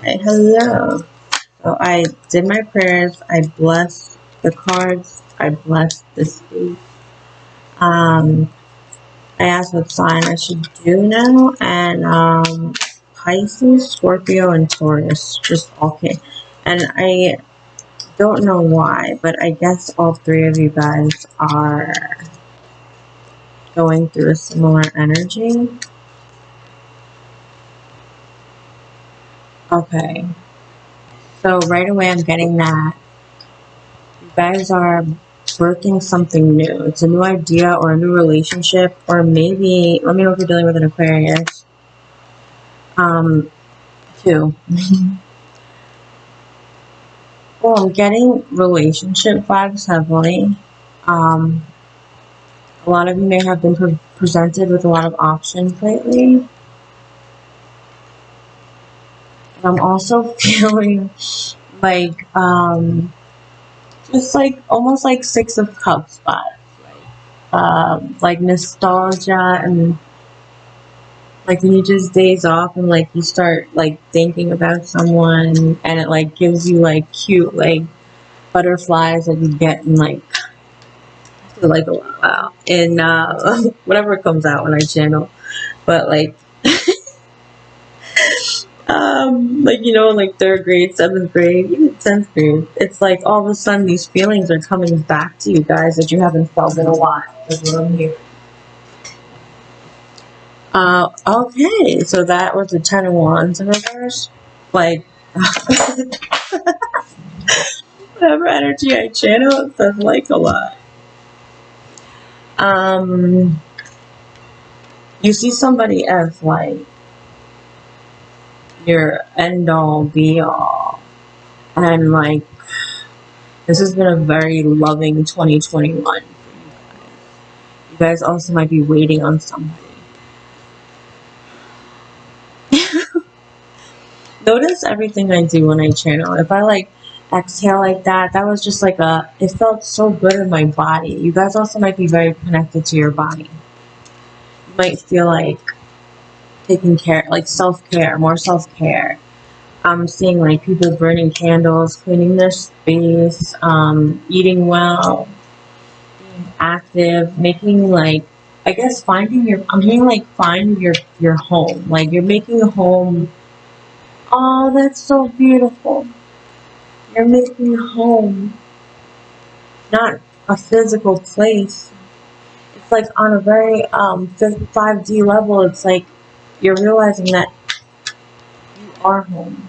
Hey, hello. So I did my prayers. I blessed the cards. I blessed the space. I asked what sign I should do now, and Pisces, Scorpio, and Taurus just all came. And I don't know why, but I guess all three of you guys are going through a similar energy. Okay. So right away I'm getting that you guys are birthing something new. It's a new idea or a new relationship, or maybe, let me know if you're dealing with an Aquarius. Two. Well, I'm getting relationship vibes heavily. A lot of you may have been presented with a lot of options lately. And I'm also feeling like, just like, almost like Six of Cups vibes. Like nostalgia, and like when you just days off and like you start like thinking about someone, and it like gives you like cute like butterflies that you get in like a while in whatever comes out when I channel, but like you know, like 3rd grade, 7th grade, even 10th grade, it's like all of a sudden these feelings are coming back to you guys that you haven't felt in a while. That's what I'm hearing. Okay, so that was the 10 of Wands in reverse. Like, whatever energy I channel, it says like a lot. You see somebody as like your end all be all, and like this has been a very loving 2021 for you guys. You guys also might be waiting on somebody. Notice everything I do when I channel. If I like exhale like that, that was just like it felt so good in my body. You guys also might be very connected to your body. You might feel like taking care, like self-care, more self-care. I'm seeing like people burning candles, cleaning their space, eating well, being active, making like, I guess finding your, I'm hearing like find your home. Like you're making a home. Oh, that's so beautiful. You're making a home, not a physical place. It's like on a very 5D level, it's like you're realizing that you are home.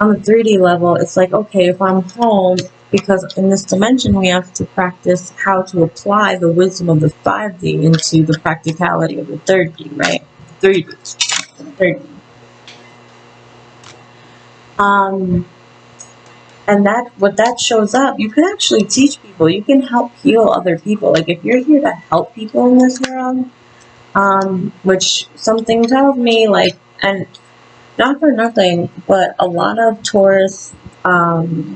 On the 3D level, it's like, okay, if I'm home, because in this dimension we have to practice how to apply the wisdom of the 5D into the practicality of the 3D, right? 3D. 3D. And that, what that shows up, you can actually teach people. You can help heal other people. Like if you're here to help people in this world, which something tells me, like, and not for nothing, but a lot of Taurus,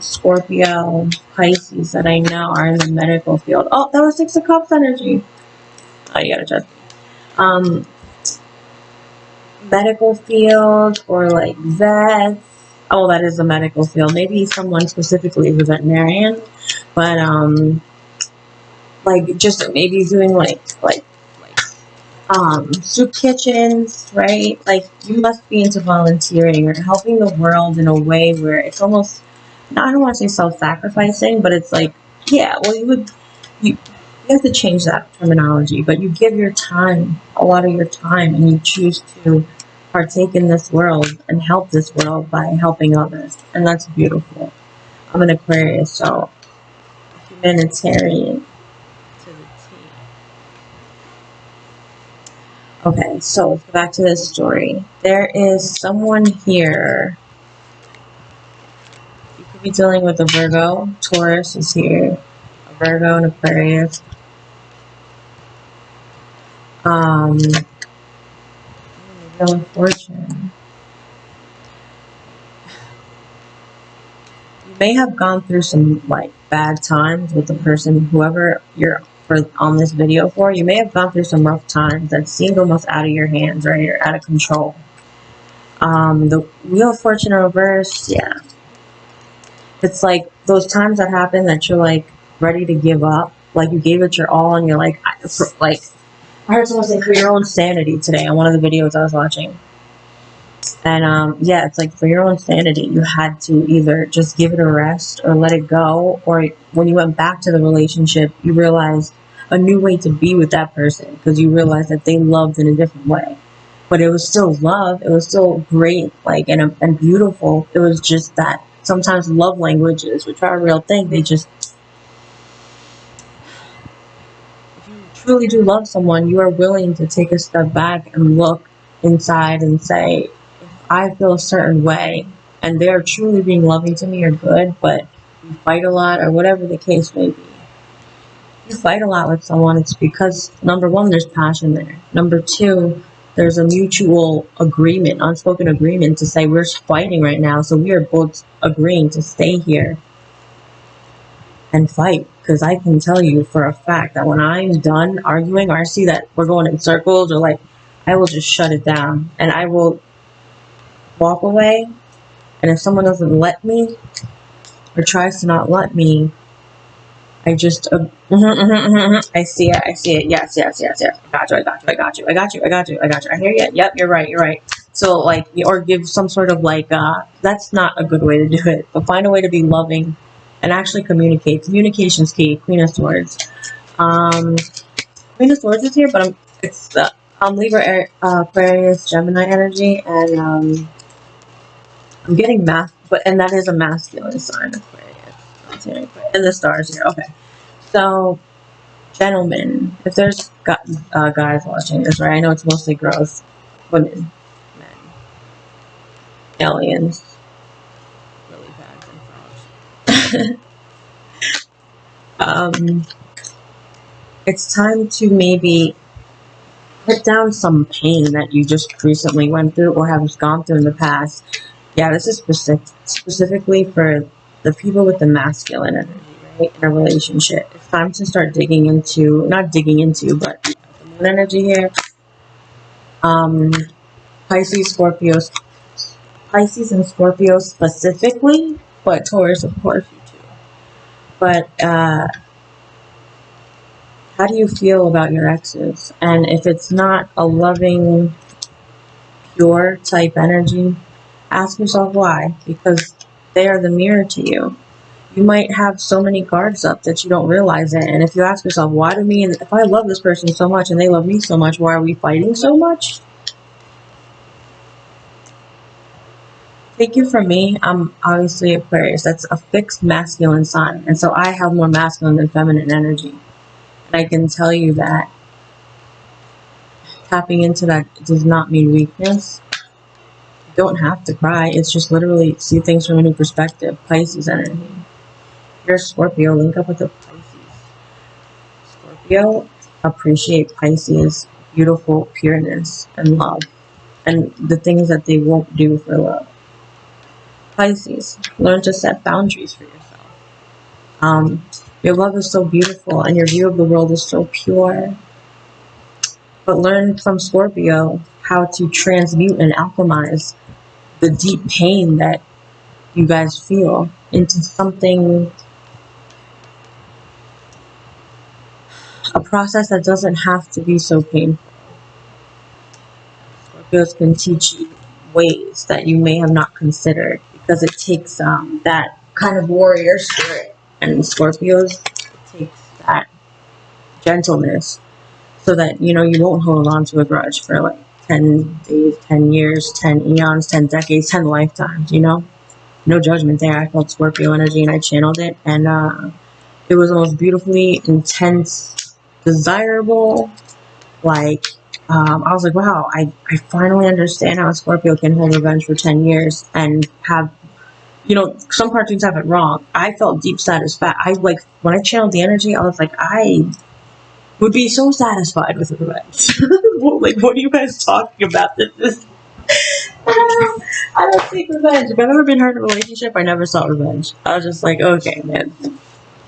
Scorpio, Pisces that I know are in the medical field. Oh, that was 6 of Cups energy. Oh, you gotta trust me. Medical field, or like vets. Oh, that is the medical field. Maybe someone specifically is a veterinarian, but like just maybe doing like soup kitchens, right? Like you must be into volunteering or helping the world in a way where it's almost, I don't want to say self-sacrificing, but it's like, yeah, well you have to change that terminology, but you give your time, a lot of your time, and you choose to partake in this world and help this world by helping others, and that's beautiful. I'm an Aquarius, so humanitarian to the T. Okay, so back to this story. There is someone here. You could be dealing with a Virgo. Taurus is here. A Virgo and Aquarius. Wheel of Fortune. You may have gone through some like bad times with the person, whoever you're on this video for. You may have gone through some rough times that seemed almost out of your hands, right? Or out of control. The Wheel of Fortune reverse, yeah. It's like those times that happen that you're like ready to give up. Like you gave it your all and you're like, I heard someone say for your own sanity today on one of the videos I was watching. And yeah, it's like for your own sanity, you had to either just give it a rest or let it go. Or when you went back to the relationship, you realized a new way to be with that person because you realized that they loved in a different way. But it was still love. It was still great, like and beautiful. It was just that sometimes love languages, which are a real thing, they just, if you truly do love someone, you are willing to take a step back and look inside and say, I feel a certain way, and they're truly being loving to me or good, but you fight a lot or whatever the case may be. If you fight a lot with someone, it's because number one, there's passion there. Number two, there's a mutual agreement, unspoken agreement to say we're fighting right now, so we are both agreeing to stay here and fight. Because I can tell you for a fact that when I'm done arguing or I see that we're going in circles or like, I will just shut it down and I will walk away. And if someone doesn't let me or tries to not let me, I just, I see it, yes, I got you, I hear you, yep, you're right. So like, or give some sort of like, that's not a good way to do it, but find a way to be loving and actually communicate. Communication's key. Queen of Swords. Queen of Swords is here, but it's the Libra, Aquarius, Gemini energy, and I'm getting and that is a masculine sign, Aquarius. And the stars here. Okay. So, gentlemen, if there's guys watching this, right? I know it's mostly girls, women, men, aliens, lily pads, and frogs. It's time to maybe put down some pain that you just recently went through or have gone through in the past. Yeah, this is specifically for the people with the masculine energy, right, in a relationship. It's time to start digging into, not digging into, but the moon energy here. Pisces, Scorpios, Pisces and Scorpio specifically, but Taurus, of course, you too. But how do you feel about your exes? And if it's not a loving, pure type energy, ask yourself why. Because they are the mirror to you. You might have so many guards up that you don't realize it. And if you ask yourself, why do me, and if I love this person so much and they love me so much, why are we fighting so much? Take you from me, I'm obviously Aquarius. That's a fixed masculine sign. And so I have more masculine than feminine energy. And I can tell you that tapping into that does not mean weakness. You don't have to cry. It's just literally see things from a new perspective. Pisces energy. You're a Scorpio. Link up with the Pisces. Scorpio, appreciate Pisces' beautiful pureness and love. And the things that they won't do for love. Pisces, learn to set boundaries for yourself. Your love is so beautiful and your view of the world is so pure. But learn from Scorpio how to transmute and alchemize the deep pain that you guys feel into something, a process that doesn't have to be so painful. Scorpios can teach you ways that you may have not considered because it takes that kind of warrior spirit, and Scorpios, it takes that gentleness so that you won't hold on to a grudge for like 10 days, 10 years, 10 eons, 10 decades, 10 lifetimes. No judgment there. I felt Scorpio energy and I channeled it, and it was the most beautifully intense, desirable, like I was like, wow, I finally understand how a Scorpio can hold revenge for 10 years and have, some cartoons have it wrong. I felt deep satisfaction. When I channeled the energy, I was like, I would be so satisfied with revenge. Like, what are you guys talking about? This is, I don't seek revenge. If I've ever been hurt in a relationship, I never sought revenge. I was just like, okay, man,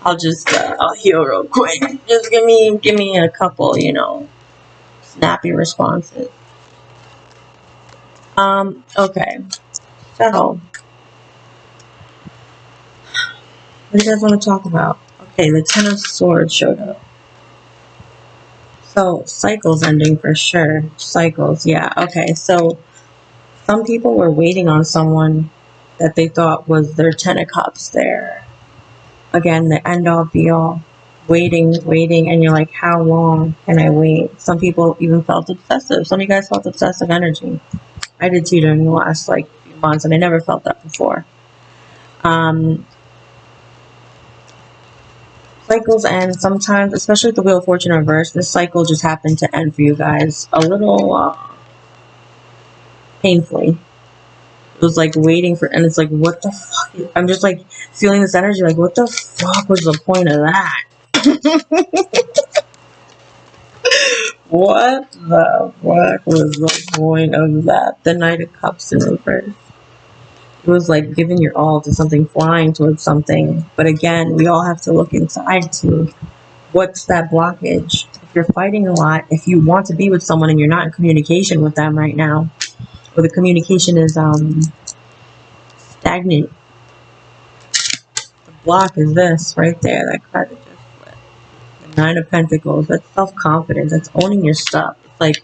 I'll heal real quick. Just give me a couple, snappy responses. Okay. So, what do you guys want to talk about? Okay, the Ten of Swords showed up. So, cycles ending for sure. Cycles, yeah. Okay, so some people were waiting on someone that they thought was their Ten of Cups there. Again, the end all be all. Waiting, and you're like, how long can I wait? Some people even felt obsessive. Some of you guys felt obsessive energy. I did too during the last like few months, and I never felt that before. Cycles end sometimes, especially with the Wheel of Fortune reverse. This cycle just happened to end for you guys a little painfully. It was like waiting for, and it's like, what the fuck? I'm just like feeling this energy, like, what the fuck was the point of that? What the fuck was the point of that? The Knight of Cups in reverse. It was like giving your all to something, flying towards something. But again, we all have to look inside to what's that blockage. If you're fighting a lot, if you want to be with someone and you're not in communication with them right now, or the communication is stagnant, the block is this right there, that card that just flipped. The Nine of Pentacles. That's self-confidence. That's owning your stuff. It's like,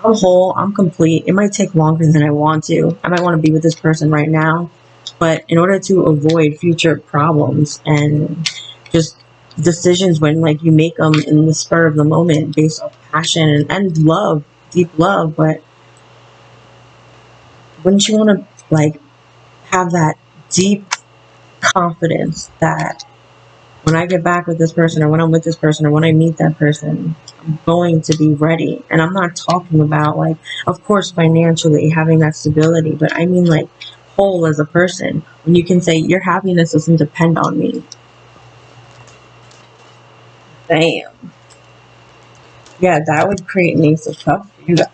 I'm whole, I'm complete. It might take longer than I want to. I might want to be with this person right now, but in order to avoid future problems and just decisions when like you make them in the spur of the moment based on passion and love, deep love, but wouldn't you want to like have that deep confidence that when I get back with this person, or when I'm with this person, or when I meet that person, I'm going to be ready? And I'm not talking about like, of course, financially having that stability, but I mean like whole as a person. When you can say your happiness doesn't depend on me. Bam. Yeah, that would create an Ace of Cups for you guys.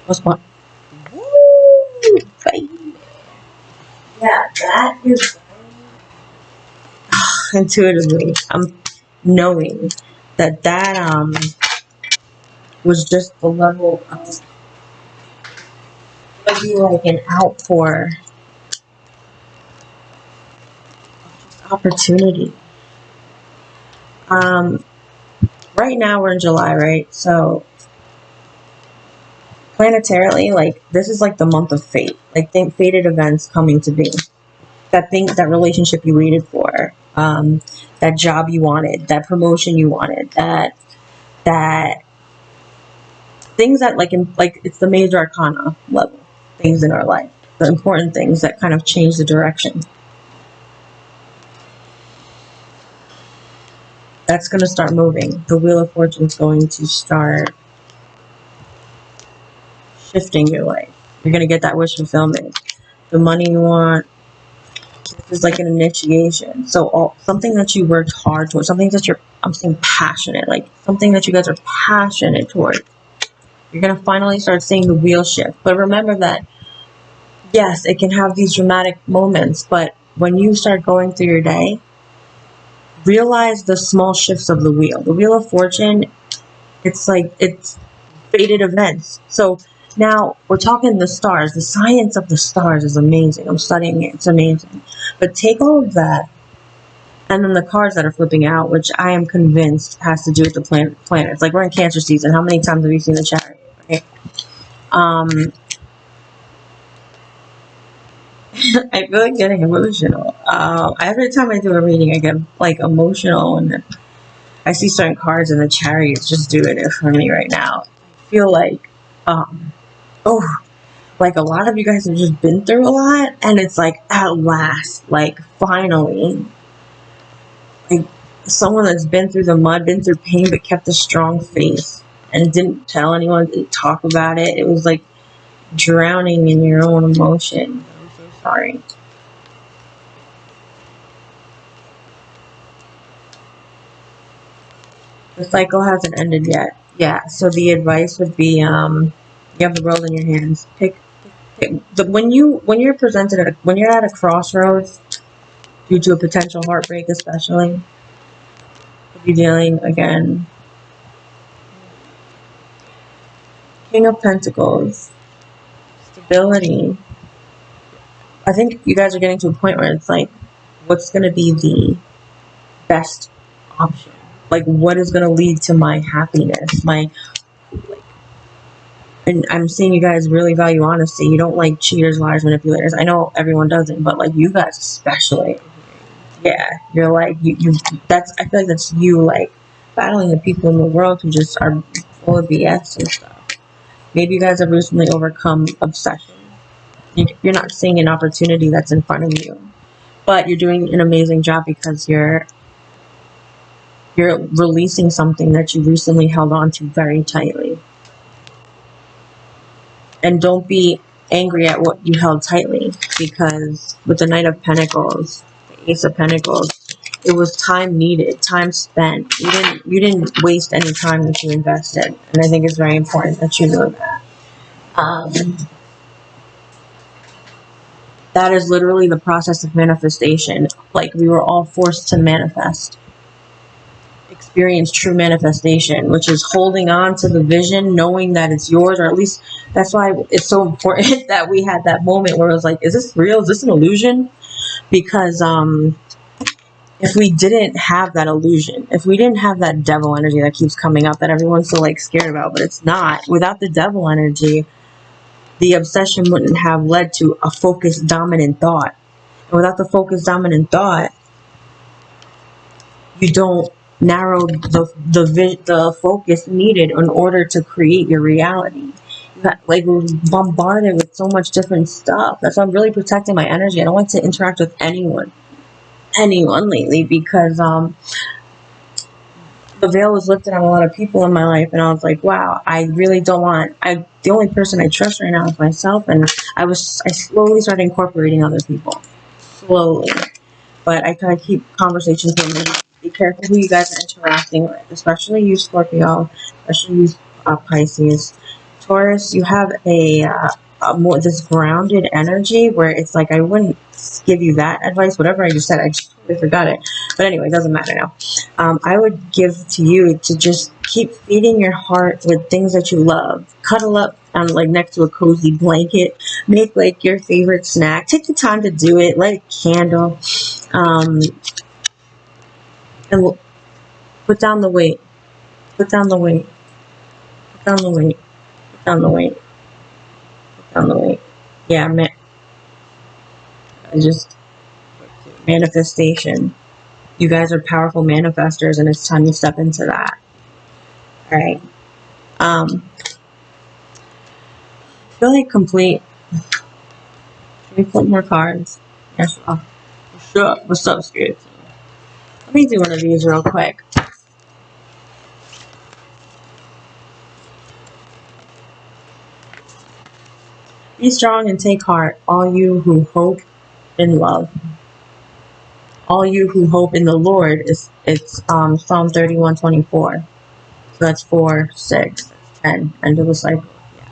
What's one? Woo, baby. Yeah, that is intuitively. I'm knowing that was just the level of be like an outpour opportunity. Right now we're in July, right? So planetarily, like this is like the month of fate. Like think fated events coming to be. That relationship you waited for, that job you wanted, that promotion you wanted, that things that like it's the major arcana level things in our life, the important things that kind of change the direction. That's going to start moving. The Wheel of Fortune is going to start shifting your life. You're going to get that wish fulfillment. The money you want, this is like an initiation. So something that you worked hard towards, something that I'm saying passionate, like something that you guys are passionate towards. You're going to finally start seeing the wheel shift. But remember that, yes, it can have these dramatic moments, but when you start going through your day, realize the small shifts of the wheel. The Wheel of Fortune, it's like, it's fated events. So now we're talking the stars. The science of the stars is amazing. I'm studying it. It's amazing. But take all of that, and then the cards that are flipping out, which I am convinced has to do with the planets. Like we're in Cancer season. How many times have you seen the chariot? Right? I feel like getting emotional. Every time I do a reading, I get like emotional, and I see certain cards in the chariots just doing it for me right now. I feel like, oh, like a lot of you guys have just been through a lot, and it's like at last, like finally, like someone that's been through the mud, been through pain, but kept a strong face and didn't tell anyone, didn't talk about it. It was like drowning in your own emotion. I'm so sorry. The cycle hasn't ended yet. Yeah, so the advice would be, you have the world in your hands. When you're presented when you're at a crossroads due to a potential heartbreak, especially, if you're dealing again King of Pentacles. Stability. I think you guys are getting to a point where it's like, what's going to be the best option? Like, what is going to lead to my happiness? And I'm seeing you guys really value honesty. You don't like cheaters, liars, manipulators. I know everyone doesn't, but like you guys especially. Yeah, you're like that's, I feel like that's you, like battling the people in the world who just are full of BS and stuff. Maybe you guys have recently overcome obsession. You're not seeing an opportunity that's in front of you, but you're doing an amazing job because you're releasing something that you recently held on to very tightly. And don't be angry at what you held tightly, because with the Knight of Pentacles, the Ace of Pentacles, it was time needed, time spent. You didn't waste any time that you invested, and I think it's very important that you know that. That is literally the process of manifestation. Like, we were all forced to manifest, experience true manifestation, which is holding on to the vision, knowing that it's yours, or at least that's why it's so important that we had that moment where it was like, is this real? Is this an illusion? Because if we didn't have that illusion, if we didn't have that devil energy that keeps coming up that everyone's so like scared about, but it's not, without the devil energy, the obsession wouldn't have led to a focused dominant thought. And without the focused dominant thought, you don't narrow the focus needed in order to create your reality. Like, we're bombarded with so much different stuff. That's why I'm really protecting my energy. I don't like to interact with anyone lately, because the veil was lifted on a lot of people in my life, and I was like, wow, I really don't want, the only person I trust right now is myself. And I slowly started incorporating other people, slowly. But I try to keep conversations moving. Be careful who you guys are interacting with, especially you Scorpio, especially you Pisces. Taurus, you have a more this grounded energy where it's like, I wouldn't give you that advice. Whatever I just said, I just totally forgot it. But anyway, it doesn't matter now. I would give to you to just keep feeding your heart with things that you love. Cuddle up on, like, next to a cozy blanket. Make like your favorite snack. Take the time to do it. Light a candle. And put down the weight. Put down the weight. Put down the weight. Put down the weight. Put down the weight. Yeah, manifestation. You guys are powerful manifestors, and it's time to step into that. All right. Feel like complete. Should we flip more cards? Yes. Sure. What's up, Spirit? Let me do one of these real quick. Be strong and take heart, all you who hope in love. All you who hope in the Lord, it's Psalm 31:24. So that's 4, 6, 10. End of the cycle. Yeah.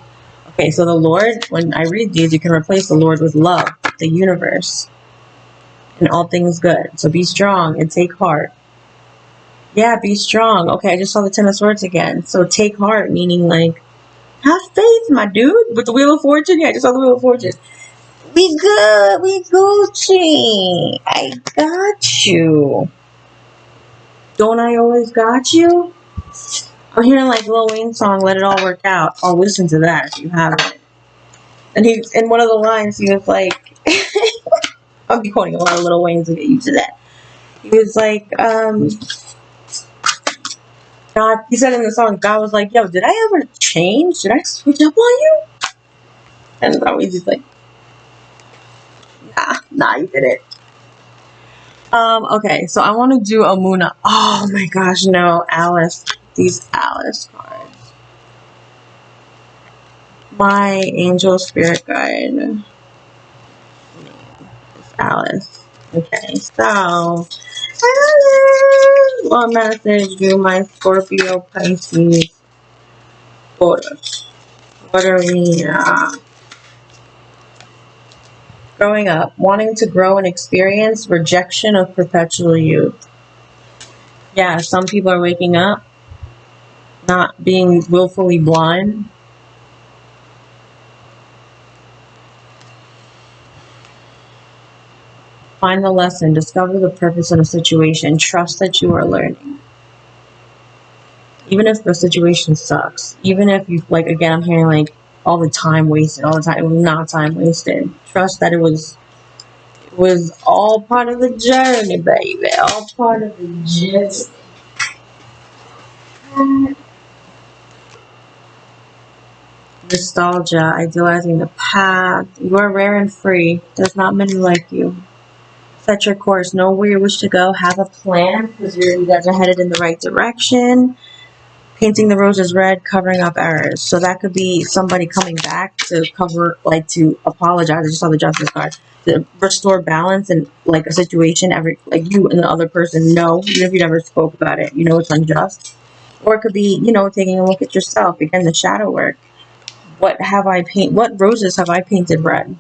Okay, so the Lord, when I read these, you can replace the Lord with love, the universe, and all things good. So be strong and take heart. Yeah, be strong. Okay, I just saw the 10 of Swords again. So take heart, meaning like, have faith, my dude. With the Wheel of Fortune, yeah, I just saw the Wheel of Fortune. We good. We Gucci. I got you. Don't I always got you? I'm hearing like Lil Wayne's song, Let It All Work Out. I'll listen to that if you haven't. And he, in one of the lines, he was like, I'll be quoting a lot of Lil Wayne's to get used to that. He was like, God, he said in the song, God was like, yo, did I ever change? Did I switch up on you? And always he's like, nah, you didn't. Okay, so I want to do a Muna. Oh my gosh, no, Alice. These Alice cards. My angel spirit guide name is Alice. Okay, so Alice, what message do my Scorpio, Pisces, Taurus? What are we? Growing up, wanting to grow and experience rejection of perpetual youth. Yeah, some people are waking up, not being willfully blind, Find the lesson. Discover the purpose of the situation. Trust that you are learning. Even if the situation sucks. Even if you, like, again, I'm hearing, like, all the time wasted. All the time. It was not time wasted. Trust that it was all part of the journey, baby. All part of the journey. Nostalgia, idealizing the past. You are rare and free. There's not many like you. Set your course. Know where you wish to go. Have a plan because you guys are headed in the right direction. Painting the roses red, covering up errors. So that could be somebody coming back to cover, like, to apologize. I just saw the justice card. To restore balance in, like, a situation. Like, you and the other person know, even if you never spoke about it, you know it's unjust. Or it could be, taking a look at yourself. Again, the shadow work. What roses have I painted red?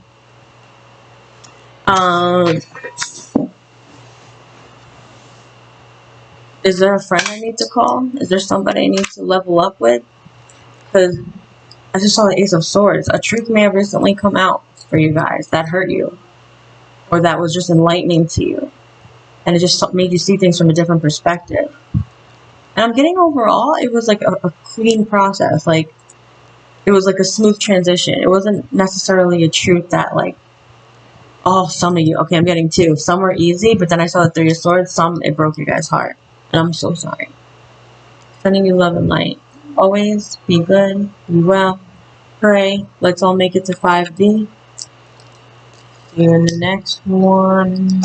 Is there a friend I need to call? Is there somebody I need to level up with? Because I just saw the Ace of Swords. A truth may have recently come out for you guys that hurt you, or that was just enlightening to you, and it just made you see things from a different perspective. And I'm getting overall, it was like a clean process. Like, it was like a smooth transition. It wasn't necessarily a truth that, like, oh, some of you, okay, I'm getting two. Some were easy, but then I saw the Three of Swords. Some, it broke your guys' heart. And I'm so sorry. Sending you love and light. Always be good, be well, pray. Let's all make it to 5D. See you in the next one.